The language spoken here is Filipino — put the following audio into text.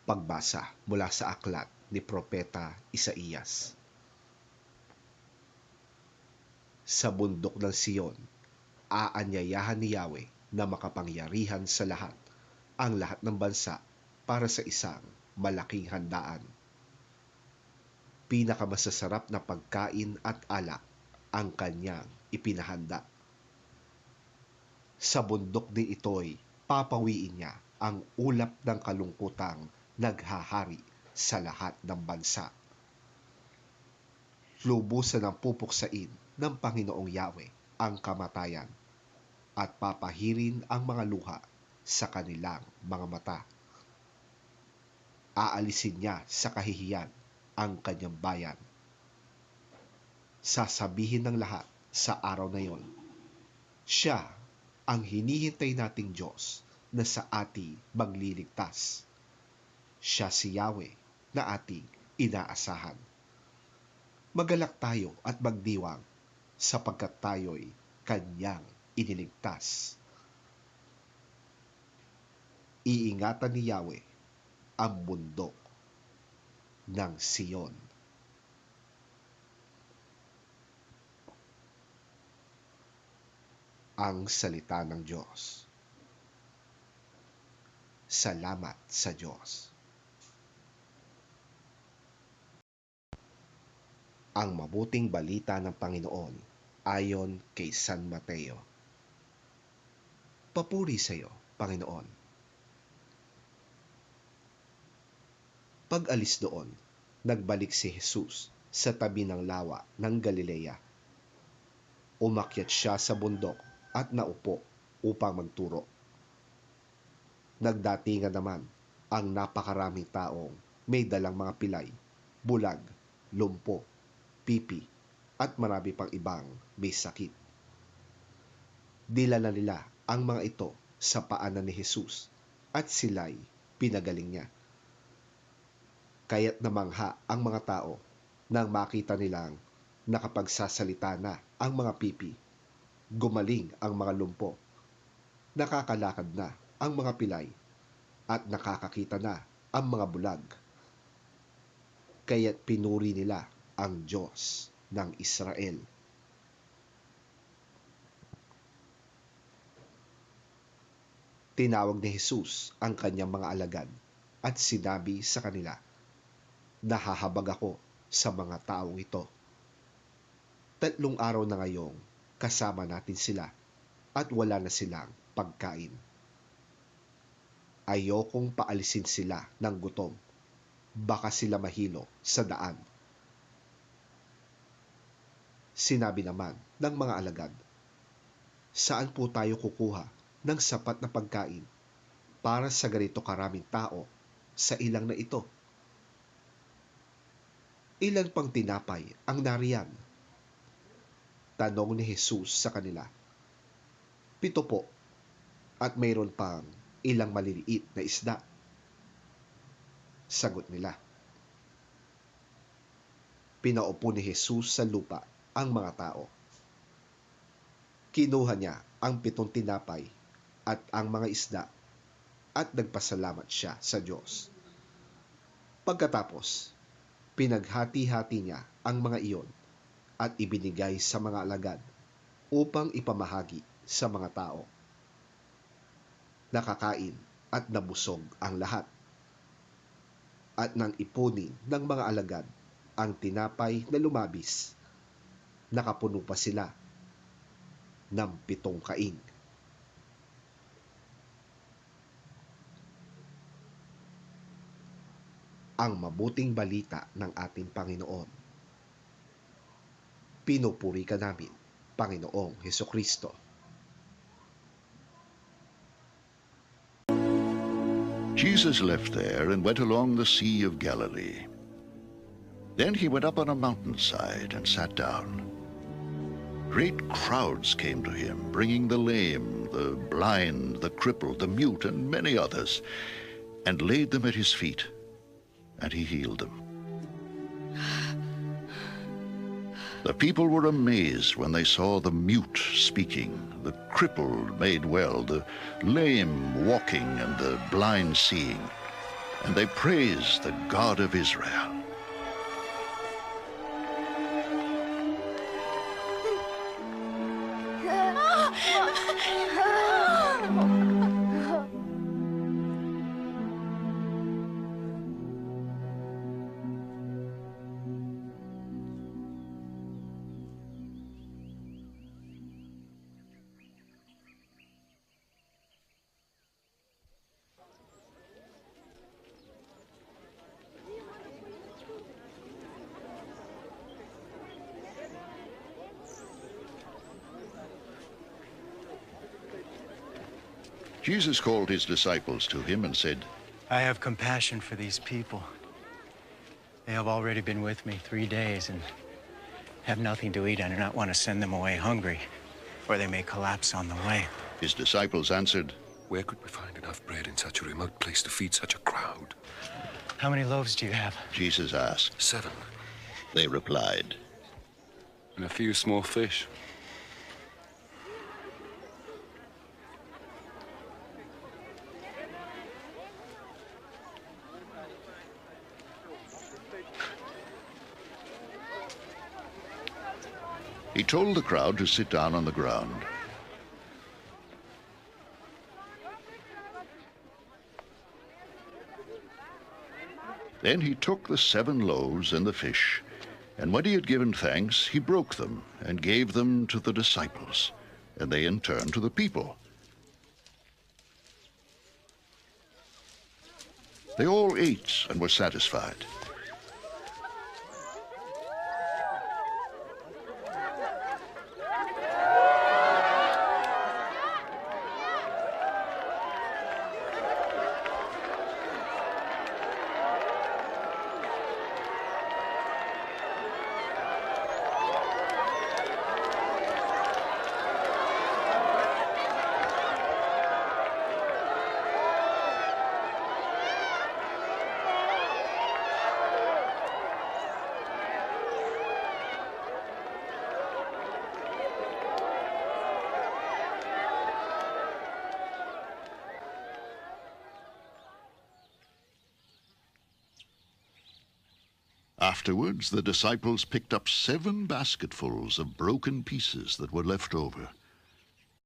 Pagbasa mula sa aklat ni Propeta Isaías. Sa bundok ng Siyon, aanyayahan ni Yahweh na makapangyarihan sa lahat ang lahat ng bansa para sa isang malaking handaan. Pinakamasasarap na pagkain at alak ang kanyang ipinahanda. Sa bundok din ito'y papawiin niya ang ulap ng kalungkutang naghahari sa lahat ng bansa. Lubusan ang pupuksain ng Panginoong Yahweh ang kamatayan at papahirin ang mga luha sa kanilang mga mata. Aalisin niya sa kahihiyan ang kanyang bayan. Sasabihin ng lahat sa araw na yon, siya ang hinihintay nating Diyos na sa ating magliligtas. Siya si Yahweh na ating inaasahan. Magalak tayo at magdiwang sapagkat tayo'y kanyang iniligtas. Iingatan ni Yahweh ang bundok ng Siyon. Ang salita ng Diyos. Salamat sa Diyos. Ang mabuting balita ng Panginoon ayon kay San Mateo. Papuri sa iyo, Panginoon. Pag-alis doon, nagbalik si Jesus sa tabi ng lawa ng Galilea. Umakyat siya sa bundok at naupo upang magturo. Nagdatingan naman ang napakaraming taong may dalang mga pilay, bulag, lumpo, pipi, at marami pang ibang may sakit. Dinala nila ang mga ito sa paanan ni Jesus at sila'y pinagaling niya. Kaya't namangha ang mga tao nang makita nilang nakapagsasalita na ang mga pipi, gumaling ang mga lumpo, nakakalakad na ang mga pilay, at nakakakita na ang mga bulag. Kaya't pinuri nila ang Diyos ng Israel. Tinawag ni Jesus ang kanyang mga alagad at sinabi sa kanila, nahahabag ako sa mga taong ito. 3 araw na ngayong kasama natin sila at wala na silang pagkain. Ayokong paalisin sila ng gutom, baka sila mahilo sa daan. Sinabi naman ng mga alagad, saan po tayo kukuha ng sapat na pagkain para sa ganito karaming tao sa ilang na ito? Ilan pang tinapay ang nariyan? Tanong ni Jesus sa kanila. 7 po, at mayroon pang ilang maliliit na isda. Sagot nila. Pinaupo ni Jesus sa lupa ang mga tao. Kinuha niya ang 7 tinapay at ang mga isda at nagpasalamat siya sa Diyos. Pagkatapos, pinaghati-hati niya ang mga iyon at ibinigay sa mga alagad upang ipamahagi sa mga tao. Nakakain at nabusog ang lahat. At nang ipunin ng mga alagad ang tinapay na lumabis, nakapuno pa sila ng 7 kaing. Ang mabuting balita ng ating Panginoon. Pinupuri ka namin, Panginoong Hesukristo. Jesus left there and went along the Sea of Galilee. Then he went up on a mountainside and sat down. Great crowds came to him, bringing the lame, the blind, the crippled, the mute, and many others, and laid them at his feet, and he healed them. The people were amazed when they saw the mute speaking, the crippled made well, the lame walking, and the blind seeing. and they praised the God of Israel. Jesus called his disciples to him and said, I have compassion for these people. They have already been with me 3 days and have nothing to eat. I do not want to send them away hungry, or they may collapse on the way. His disciples answered, Where could we find enough bread in such a remote place to feed such a crowd? How many loaves do you have? Jesus asked. 7. They replied, And a few small fish. He told the crowd to sit down on the ground. Then he took the 7 loaves and the fish, and when he had given thanks, he broke them and gave them to the disciples, and they in turn to the people. They all ate and were satisfied. Afterwards, the disciples picked up 7 basketfuls of broken pieces that were left over.